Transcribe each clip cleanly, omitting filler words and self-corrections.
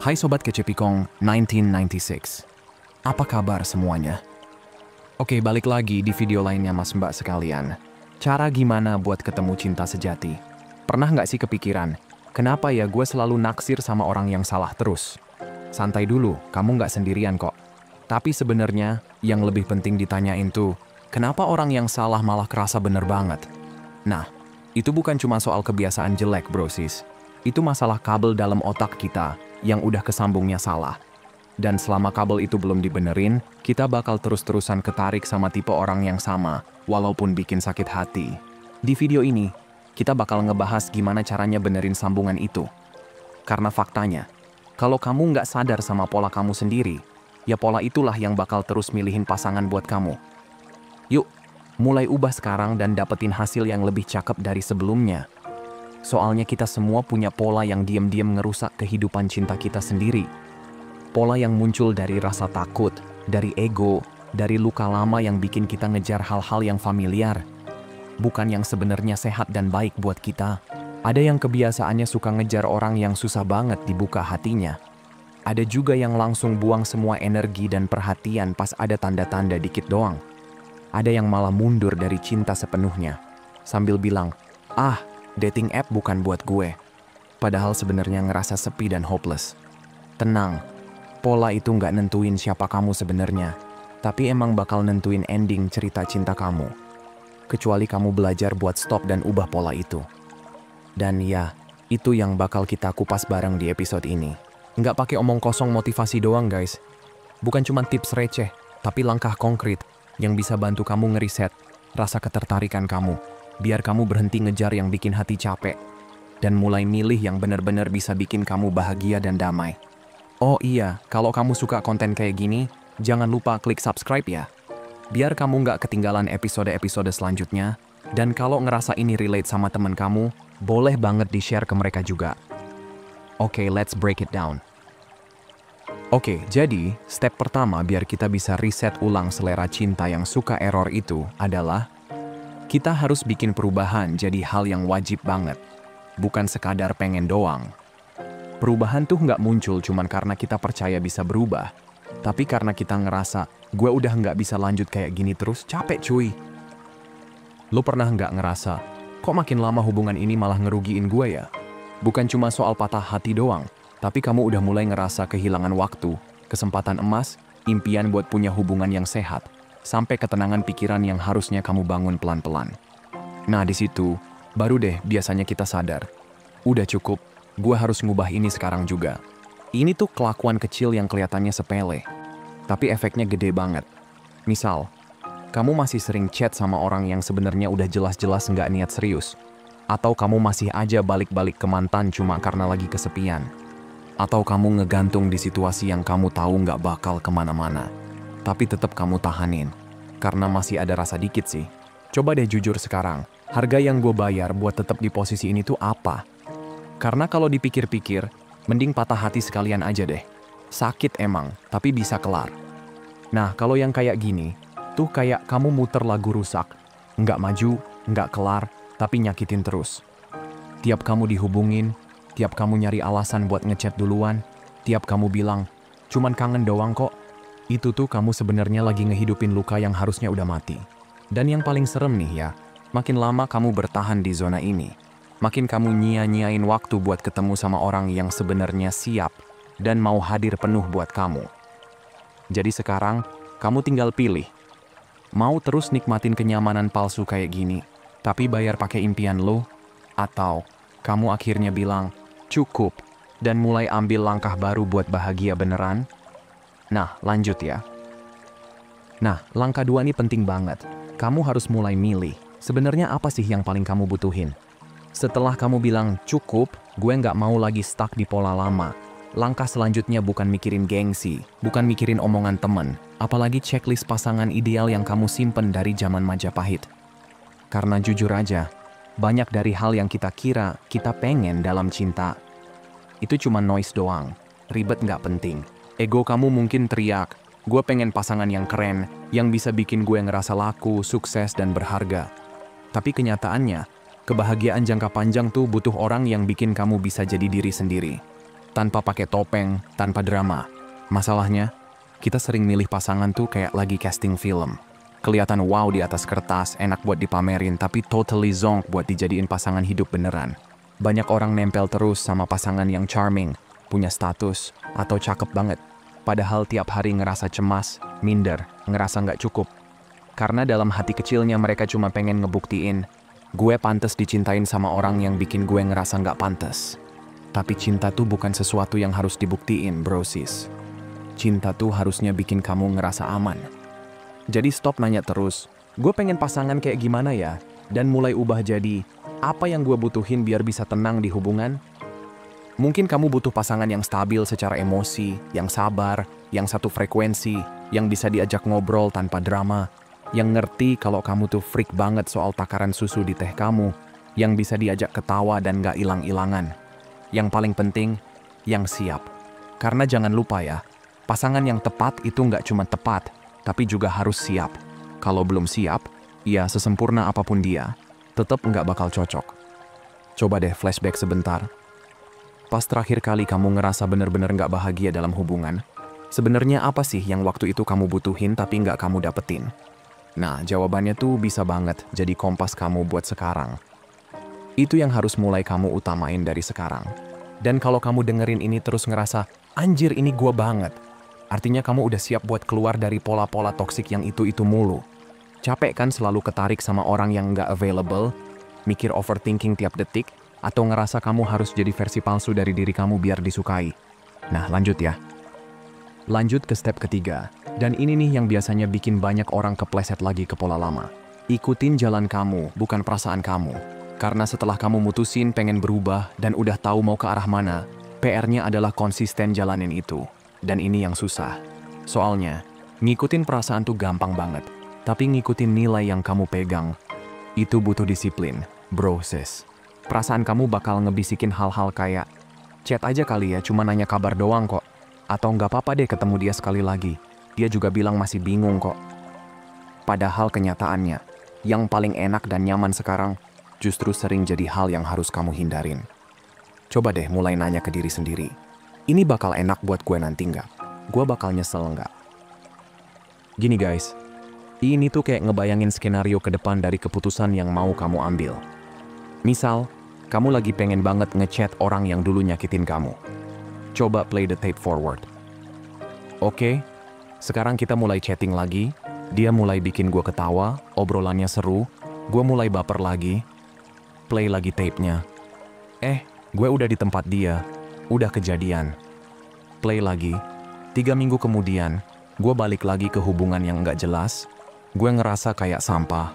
Hai Sobat Kecepikong 1996. Apa kabar semuanya? Oke, balik lagi di video lainnya Mas Mbak sekalian. Cara gimana buat ketemu cinta sejati? Pernah nggak sih kepikiran, kenapa ya gue selalu naksir sama orang yang salah terus? Santai dulu, kamu nggak sendirian kok. Tapi sebenarnya, yang lebih penting ditanyain tuh, kenapa orang yang salah malah kerasa bener banget? Nah, itu bukan cuma soal kebiasaan jelek bro sis. Itu masalah kabel dalam otak kita yang udah kesambungnya salah. Dan selama kabel itu belum dibenerin, kita bakal terus-terusan ketarik sama tipe orang yang sama, walaupun bikin sakit hati. Di video ini, kita bakal ngebahas gimana caranya benerin sambungan itu. Karena faktanya, kalau kamu nggak sadar sama pola kamu sendiri, ya pola itulah yang bakal terus milihin pasangan buat kamu. Yuk, mulai ubah sekarang dan dapetin hasil yang lebih cakep dari sebelumnya. Soalnya kita semua punya pola yang diam-diam ngerusak kehidupan cinta kita sendiri. Pola yang muncul dari rasa takut, dari ego, dari luka lama yang bikin kita ngejar hal-hal yang familiar. Bukan yang sebenarnya sehat dan baik buat kita. Ada yang kebiasaannya suka ngejar orang yang susah banget dibuka hatinya. Ada juga yang langsung buang semua energi dan perhatian pas ada tanda-tanda dikit doang. Ada yang malah mundur dari cinta sepenuhnya, sambil bilang, dating app bukan buat gue. Padahal sebenarnya ngerasa sepi dan hopeless. Tenang, pola itu nggak nentuin siapa kamu sebenarnya, tapi emang bakal nentuin ending cerita cinta kamu. Kecuali kamu belajar buat stop dan ubah pola itu. Dan ya, itu yang bakal kita kupas bareng di episode ini. Nggak pakai omong kosong motivasi doang guys. Bukan cuma tips receh, tapi langkah konkret yang bisa bantu kamu ngeriset rasa ketertarikan kamu. Biar kamu berhenti ngejar yang bikin hati capek, dan mulai milih yang benar-benar bisa bikin kamu bahagia dan damai. Oh iya, kalau kamu suka konten kayak gini, jangan lupa klik subscribe ya. Biar kamu nggak ketinggalan episode-episode selanjutnya, dan kalau ngerasa ini relate sama temen kamu, boleh banget di-share ke mereka juga. Oke, let's break it down. Oke, jadi step pertama biar kita bisa reset ulang selera cinta yang suka error itu adalah kita harus bikin perubahan jadi hal yang wajib banget, bukan sekadar pengen doang. Perubahan tuh nggak muncul cuman karena kita percaya bisa berubah, tapi karena kita ngerasa, gue udah nggak bisa lanjut kayak gini terus, capek cuy. Lo pernah nggak ngerasa, kok makin lama hubungan ini malah ngerugiin gue ya? Bukan cuma soal patah hati doang, tapi kamu udah mulai ngerasa kehilangan waktu, kesempatan emas, impian buat punya hubungan yang sehat, sampai ketenangan pikiran yang harusnya kamu bangun pelan-pelan. Nah di situ, baru deh biasanya kita sadar. Udah cukup, gue harus ngubah ini sekarang juga. Ini tuh kelakuan kecil yang kelihatannya sepele, tapi efeknya gede banget. Misal, kamu masih sering chat sama orang yang sebenarnya udah jelas-jelas nggak niat serius. Atau kamu masih aja balik-balik ke mantan cuma karena lagi kesepian. Atau kamu ngegantung di situasi yang kamu tahu nggak bakal kemana-mana. Tapi tetap kamu tahanin, karena masih ada rasa dikit sih. Coba deh jujur sekarang, harga yang gue bayar buat tetap di posisi ini tuh apa? Karena kalau dipikir-pikir, mending patah hati sekalian aja deh. Sakit emang, tapi bisa kelar. Nah, kalau yang kayak gini, tuh kayak kamu muter lagu rusak. Nggak maju, nggak kelar, tapi nyakitin terus. Tiap kamu dihubungin, tiap kamu nyari alasan buat ngechat duluan, tiap kamu bilang, cuman kangen doang kok. Itu tuh kamu sebenarnya lagi ngehidupin luka yang harusnya udah mati. Dan yang paling serem nih ya, makin lama kamu bertahan di zona ini, makin kamu nyia-nyiain waktu buat ketemu sama orang yang sebenarnya siap dan mau hadir penuh buat kamu. Jadi sekarang, kamu tinggal pilih. Mau terus nikmatin kenyamanan palsu kayak gini, tapi bayar pakai impian lo, atau kamu akhirnya bilang, cukup, dan mulai ambil langkah baru buat bahagia beneran? Nah, lanjut ya. Nah, langkah 2 ini penting banget. Kamu harus mulai milih. Sebenarnya apa sih yang paling kamu butuhin? Setelah kamu bilang, cukup, gue nggak mau lagi stuck di pola lama. Langkah selanjutnya bukan mikirin gengsi, bukan mikirin omongan temen, apalagi checklist pasangan ideal yang kamu simpen dari zaman Majapahit. Karena jujur aja, banyak dari hal yang kita kira kita pengen dalam cinta, itu cuma noise doang, ribet nggak penting. Ego kamu mungkin teriak, gue pengen pasangan yang keren, yang bisa bikin gue ngerasa laku, sukses, dan berharga. Tapi kenyataannya, kebahagiaan jangka panjang tuh butuh orang yang bikin kamu bisa jadi diri sendiri. tanpa pakai topeng, tanpa drama. Masalahnya, kita sering milih pasangan tuh kayak lagi casting film. Kelihatan wow di atas kertas, enak buat dipamerin, tapi totally zonk buat dijadiin pasangan hidup beneran. Banyak orang nempel terus sama pasangan yang charming, punya status, atau cakep banget. Padahal tiap hari ngerasa cemas, minder, ngerasa nggak cukup. Karena dalam hati kecilnya mereka cuma pengen ngebuktiin, gue pantas dicintain sama orang yang bikin gue ngerasa nggak pantas. Tapi cinta tuh bukan sesuatu yang harus dibuktiin, bro sis. Cinta tuh harusnya bikin kamu ngerasa aman. Jadi stop nanya terus, gue pengen pasangan kayak gimana ya? Dan mulai ubah jadi, apa yang gue butuhin biar bisa tenang di hubungan? Mungkin kamu butuh pasangan yang stabil secara emosi, yang sabar, yang satu frekuensi, yang bisa diajak ngobrol tanpa drama, yang ngerti kalau kamu tuh freak banget soal takaran susu di teh kamu, yang bisa diajak ketawa dan gak ilang-ilangan. Yang paling penting, yang siap. Karena jangan lupa ya, pasangan yang tepat itu nggak cuma tepat, tapi juga harus siap. Kalau belum siap, ya sesempurna apapun dia, tetap nggak bakal cocok. Coba deh flashback sebentar. Pas terakhir kali kamu ngerasa bener-bener nggak bahagia dalam hubungan, sebenarnya apa sih yang waktu itu kamu butuhin tapi nggak kamu dapetin? Nah, jawabannya tuh bisa banget jadi kompas kamu buat sekarang. Itu yang harus mulai kamu utamain dari sekarang. Dan kalau kamu dengerin ini terus ngerasa, anjir ini gua banget, artinya kamu udah siap buat keluar dari pola-pola toksik yang itu-itu mulu. Capek kan selalu ketarik sama orang yang nggak available, mikir overthinking tiap detik, atau ngerasa kamu harus jadi versi palsu dari diri kamu biar disukai. Nah, lanjut ya. Lanjut ke step ketiga. Dan ini nih yang biasanya bikin banyak orang kepleset lagi ke pola lama. Ikutin jalan kamu, bukan perasaan kamu. Karena setelah kamu mutusin pengen berubah dan udah tahu mau ke arah mana, PR-nya adalah konsisten jalanin itu. Dan ini yang susah. Soalnya, ngikutin perasaan tuh gampang banget. Tapi ngikutin nilai yang kamu pegang, itu butuh disiplin, bro sis. Perasaan kamu bakal ngebisikin hal-hal kayak, chat aja kali ya, cuma nanya kabar doang kok. Atau nggak apa-apa deh ketemu dia sekali lagi. Dia juga bilang masih bingung kok. Padahal kenyataannya, yang paling enak dan nyaman sekarang, justru sering jadi hal yang harus kamu hindarin. Coba deh mulai nanya ke diri sendiri. Ini bakal enak buat gue nanti nggak? Gue bakal nyesel nggak? Gini guys, ini tuh kayak ngebayangin skenario ke depan dari keputusan yang mau kamu ambil. Misal, kamu lagi pengen banget ngechat orang yang dulu nyakitin kamu. Coba play the tape forward. Oke, sekarang kita mulai chatting lagi. Dia mulai bikin gue ketawa, obrolannya seru. Gue mulai baper lagi. Play lagi tape-nya. Gue udah di tempat dia. Udah kejadian. Play lagi. 3 minggu kemudian, gue balik lagi ke hubungan yang nggak jelas. Gue ngerasa kayak sampah.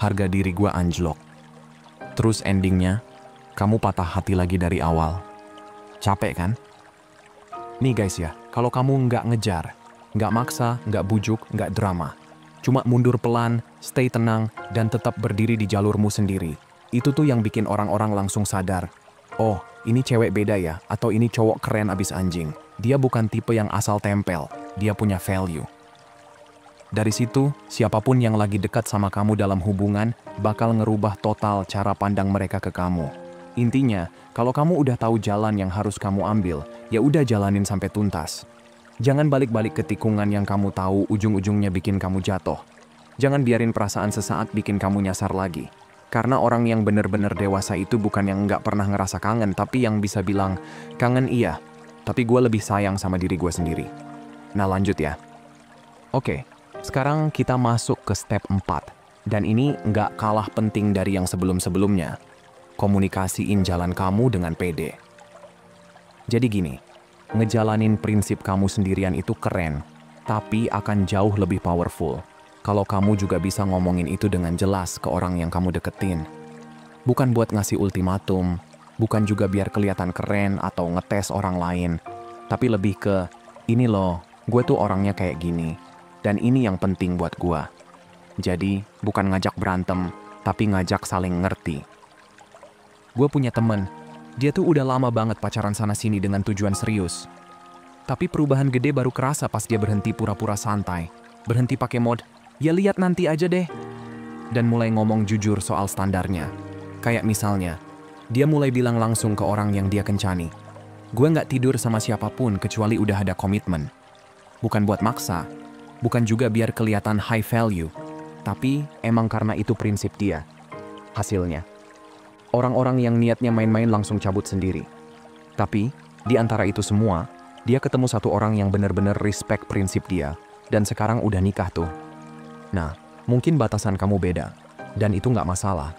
Harga diri gue anjlok. Terus endingnya, kamu patah hati lagi dari awal. Capek kan? Nih guys ya, kalau kamu nggak ngejar, nggak maksa, nggak bujuk, nggak drama. Cuma mundur pelan, stay tenang, dan tetap berdiri di jalurmu sendiri. Itu tuh yang bikin orang-orang langsung sadar. Oh, ini cewek beda ya, atau ini cowok keren abis anjing. Dia bukan tipe yang asal tempel, dia punya value. Dari situ, siapapun yang lagi dekat sama kamu dalam hubungan bakal ngerubah total cara pandang mereka ke kamu. Intinya, kalau kamu udah tahu jalan yang harus kamu ambil, ya udah jalanin sampai tuntas. Jangan balik-balik ke tikungan yang kamu tahu ujung-ujungnya bikin kamu jatuh. Jangan biarin perasaan sesaat bikin kamu nyasar lagi. Karena orang yang bener-bener dewasa itu bukan yang nggak pernah ngerasa kangen, tapi yang bisa bilang, kangen iya, tapi gue lebih sayang sama diri gue sendiri. Nah lanjut ya. Oke, sekarang kita masuk ke step 4. Dan ini nggak kalah penting dari yang sebelum-sebelumnya. Komunikasiin jalan kamu dengan pede. Jadi gini, ngejalanin prinsip kamu sendirian itu keren, tapi akan jauh lebih powerful kalau kamu juga bisa ngomongin itu dengan jelas ke orang yang kamu deketin. Bukan buat ngasih ultimatum, bukan juga biar kelihatan keren atau ngetes orang lain, tapi lebih ke, ini loh, gue tuh orangnya kayak gini, dan ini yang penting buat gue. Jadi, bukan ngajak berantem, tapi ngajak saling ngerti. Gue punya temen, dia tuh udah lama banget pacaran sana-sini dengan tujuan serius. Tapi perubahan gede baru kerasa pas dia berhenti pura-pura santai, berhenti pakai mode, ya lihat nanti aja deh. Dan mulai ngomong jujur soal standarnya. Kayak misalnya, dia mulai bilang langsung ke orang yang dia kencani, Gue nggak tidur sama siapapun kecuali udah ada komitmen. Bukan buat maksa, bukan juga biar kelihatan high value, tapi emang karena itu prinsip dia. Hasilnya, orang-orang yang niatnya main-main langsung cabut sendiri. Tapi, di antara itu semua, dia ketemu satu orang yang benar-benar respect prinsip dia, dan sekarang udah nikah tuh. Nah, mungkin batasan kamu beda, dan itu nggak masalah.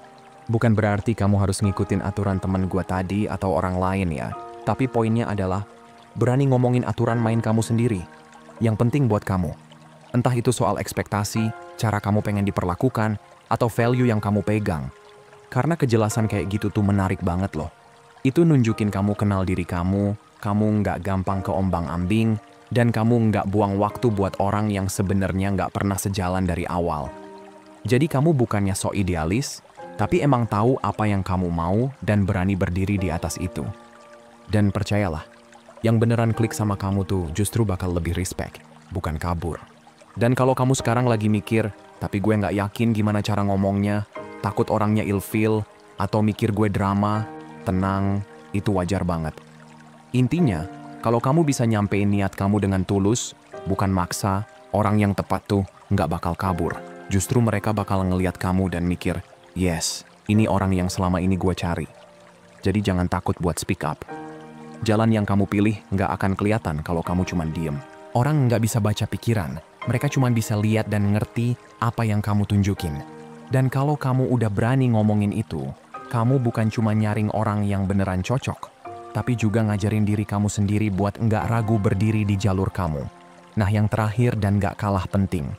Bukan berarti kamu harus ngikutin aturan teman gua tadi atau orang lain ya. Tapi poinnya adalah, berani ngomongin aturan main kamu sendiri. Yang penting buat kamu. Entah itu soal ekspektasi, cara kamu pengen diperlakukan, atau value yang kamu pegang. Karena kejelasan kayak gitu tuh menarik banget loh. Itu nunjukin kamu kenal diri kamu nggak gampang keombang-ambing, dan kamu nggak buang waktu buat orang yang sebenarnya nggak pernah sejalan dari awal. Jadi kamu bukannya sok idealis, tapi emang tahu apa yang kamu mau dan berani berdiri di atas itu. Dan percayalah, yang beneran klik sama kamu tuh justru bakal lebih respect, bukan kabur. Dan kalau kamu sekarang lagi mikir, tapi gue nggak yakin gimana cara ngomongnya, takut orangnya ilfeel, atau mikir gue drama, tenang, itu wajar banget. Intinya, kalau kamu bisa nyampein niat kamu dengan tulus, bukan maksa, orang yang tepat tuh nggak bakal kabur. Justru mereka bakal ngeliat kamu dan mikir, yes, ini orang yang selama ini gue cari. Jadi jangan takut buat speak up. Jalan yang kamu pilih nggak akan kelihatan kalau kamu cuma diem. Orang nggak bisa baca pikiran, mereka cuma bisa lihat dan ngerti apa yang kamu tunjukin. Dan kalau kamu udah berani ngomongin itu, kamu bukan cuma nyaring orang yang beneran cocok, tapi juga ngajarin diri kamu sendiri buat nggak ragu berdiri di jalur kamu. Nah, yang terakhir dan nggak kalah penting.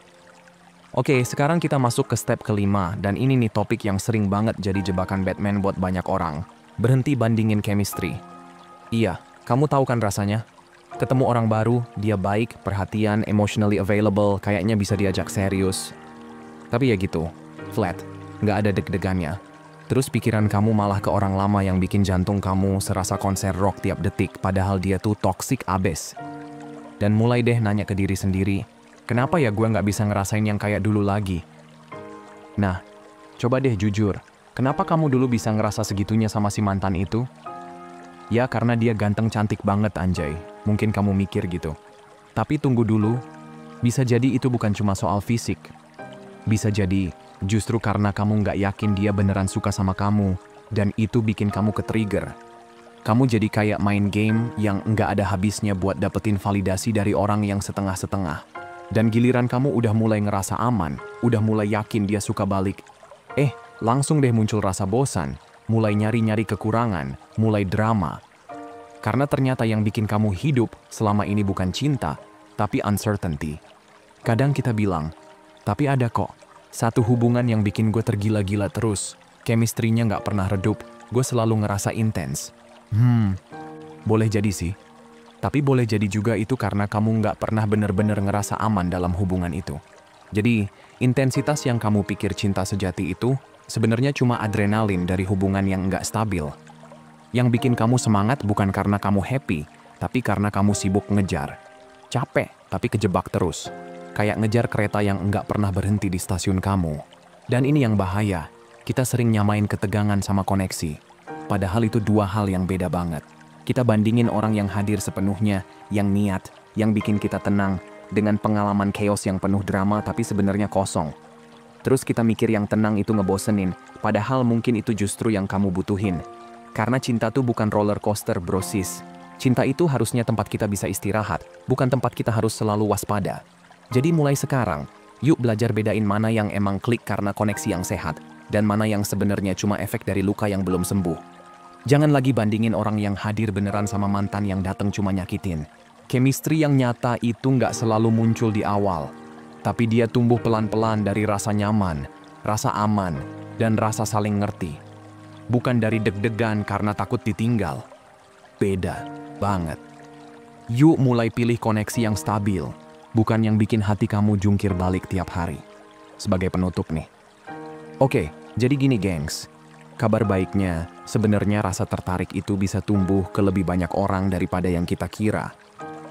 Oke, sekarang kita masuk ke step kelima, dan ini nih topik yang sering banget jadi jebakan Batman buat banyak orang. Berhenti bandingin chemistry. Iya, kamu tahu kan rasanya? Ketemu orang baru, dia baik, perhatian, emotionally available, kayaknya bisa diajak serius. Tapi ya gitu, flat, nggak ada deg-degannya. Terus pikiran kamu malah ke orang lama yang bikin jantung kamu serasa konser rock tiap detik, padahal dia tuh toxic abis. Dan mulai deh nanya ke diri sendiri, kenapa ya gue nggak bisa ngerasain yang kayak dulu lagi? Nah, coba deh jujur, kenapa kamu dulu bisa ngerasa segitunya sama si mantan itu? Ya karena dia ganteng cantik banget anjay, mungkin kamu mikir gitu. Tapi tunggu dulu, bisa jadi itu bukan cuma soal fisik. Bisa jadi justru karena kamu nggak yakin dia beneran suka sama kamu, dan itu bikin kamu ke-trigger. Kamu jadi kayak main game yang nggak ada habisnya buat dapetin validasi dari orang yang setengah-setengah. Dan giliran kamu udah mulai ngerasa aman, udah mulai yakin dia suka balik. Langsung deh muncul rasa bosan, mulai nyari-nyari kekurangan, mulai drama. Karena ternyata yang bikin kamu hidup selama ini bukan cinta, tapi uncertainty. Kadang kita bilang, tapi ada kok satu hubungan yang bikin gue tergila-gila terus. Chemistry-nya nggak pernah redup, gue selalu ngerasa intens. Boleh jadi sih. Tapi boleh jadi juga itu karena kamu nggak pernah bener-bener ngerasa aman dalam hubungan itu. Jadi, intensitas yang kamu pikir cinta sejati itu sebenarnya cuma adrenalin dari hubungan yang nggak stabil. Yang bikin kamu semangat bukan karena kamu happy, tapi karena kamu sibuk ngejar. Capek, tapi kejebak terus. Kayak ngejar kereta yang nggak pernah berhenti di stasiun kamu. Dan ini yang bahaya, kita sering nyamain ketegangan sama koneksi. Padahal itu dua hal yang beda banget. Kita bandingin orang yang hadir sepenuhnya, yang niat, yang bikin kita tenang, dengan pengalaman chaos yang penuh drama tapi sebenarnya kosong. Terus kita mikir yang tenang itu ngebosenin, padahal mungkin itu justru yang kamu butuhin. Karena cinta tuh bukan roller coaster brosis. Cinta itu harusnya tempat kita bisa istirahat, bukan tempat kita harus selalu waspada. Jadi mulai sekarang, yuk belajar bedain mana yang emang klik karena koneksi yang sehat, dan mana yang sebenarnya cuma efek dari luka yang belum sembuh. Jangan lagi bandingin orang yang hadir beneran sama mantan yang datang cuma nyakitin. Chemistry yang nyata itu nggak selalu muncul di awal, tapi dia tumbuh pelan-pelan dari rasa nyaman, rasa aman, dan rasa saling ngerti. Bukan dari deg-degan karena takut ditinggal. Beda banget. Yuk mulai pilih koneksi yang stabil, bukan yang bikin hati kamu jungkir balik tiap hari. Sebagai penutup nih. Oke, jadi gini gengs. Kabar baiknya, sebenarnya rasa tertarik itu bisa tumbuh ke lebih banyak orang daripada yang kita kira.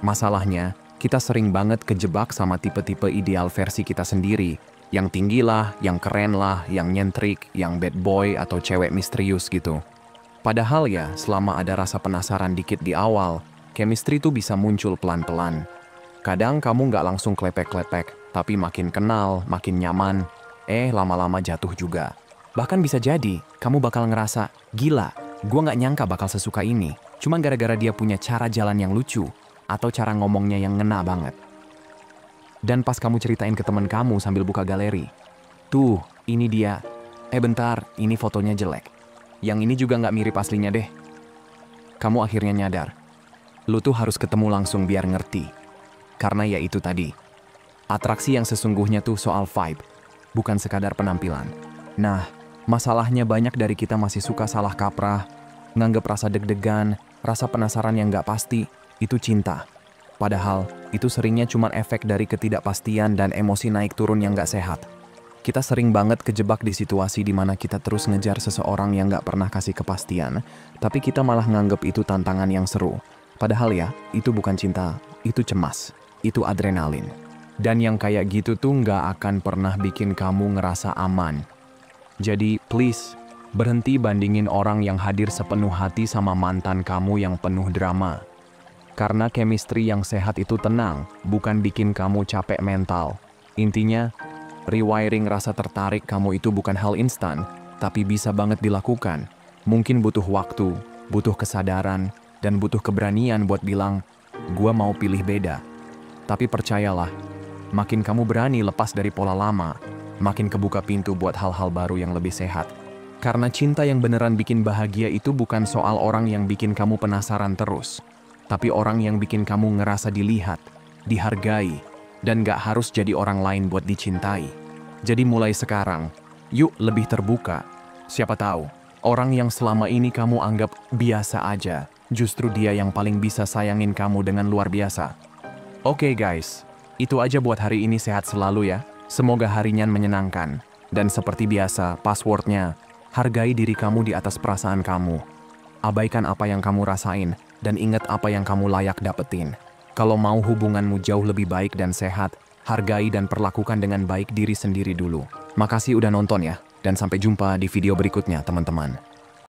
Masalahnya, kita sering banget kejebak sama tipe-tipe ideal versi kita sendiri. Yang tinggi lah, yang keren lah, yang nyentrik, yang bad boy atau cewek misterius gitu. Padahal ya, selama ada rasa penasaran dikit di awal, chemistry tuh bisa muncul pelan-pelan. Kadang kamu nggak langsung klepek-klepek, tapi makin kenal, makin nyaman, lama-lama jatuh juga. Bahkan bisa jadi, kamu bakal ngerasa, gila, gue nggak nyangka bakal sesuka ini, cuma gara-gara dia punya cara jalan yang lucu, atau cara ngomongnya yang ngena banget. Dan pas kamu ceritain ke temen kamu sambil buka galeri, tuh, ini dia. Bentar, ini fotonya jelek. Yang ini juga nggak mirip aslinya deh. Kamu akhirnya nyadar. Lu tuh harus ketemu langsung biar ngerti. Karena ya itu tadi. Atraksi yang sesungguhnya tuh soal vibe, bukan sekadar penampilan. Nah, masalahnya banyak dari kita masih suka salah kaprah, nganggep rasa deg-degan, rasa penasaran yang nggak pasti, itu cinta. Padahal, itu seringnya cuma efek dari ketidakpastian dan emosi naik turun yang nggak sehat. Kita sering banget kejebak di situasi di mana kita terus ngejar seseorang yang nggak pernah kasih kepastian, tapi kita malah nganggep itu tantangan yang seru. Padahal ya, itu bukan cinta, itu cemas, itu adrenalin. Dan yang kayak gitu tuh nggak akan pernah bikin kamu ngerasa aman. Jadi, please, berhenti bandingin orang yang hadir sepenuh hati sama mantan kamu yang penuh drama. Karena chemistry yang sehat itu tenang, bukan bikin kamu capek mental. Intinya, rewiring rasa tertarik kamu itu bukan hal instan, tapi bisa banget dilakukan. Mungkin butuh waktu, butuh kesadaran, dan butuh keberanian buat bilang, gua mau pilih beda. Tapi percayalah, makin kamu berani lepas dari pola lama, makin kebuka pintu buat hal-hal baru yang lebih sehat. Karena cinta yang beneran bikin bahagia itu bukan soal orang yang bikin kamu penasaran terus, tapi orang yang bikin kamu ngerasa dilihat, dihargai, dan gak harus jadi orang lain buat dicintai. Jadi mulai sekarang, yuk lebih terbuka. Siapa tahu, orang yang selama ini kamu anggap biasa aja, justru dia yang paling bisa sayangin kamu dengan luar biasa. Oke guys, itu aja buat hari ini, sehat selalu ya. Semoga harinya menyenangkan. Dan seperti biasa, passwordnya, hargai diri kamu di atas perasaan kamu. Abaikan apa yang kamu rasain, dan ingat apa yang kamu layak dapetin. Kalau mau hubunganmu jauh lebih baik dan sehat, hargai dan perlakukan dengan baik diri sendiri dulu. Makasih udah nonton ya, dan sampai jumpa di video berikutnya teman-teman.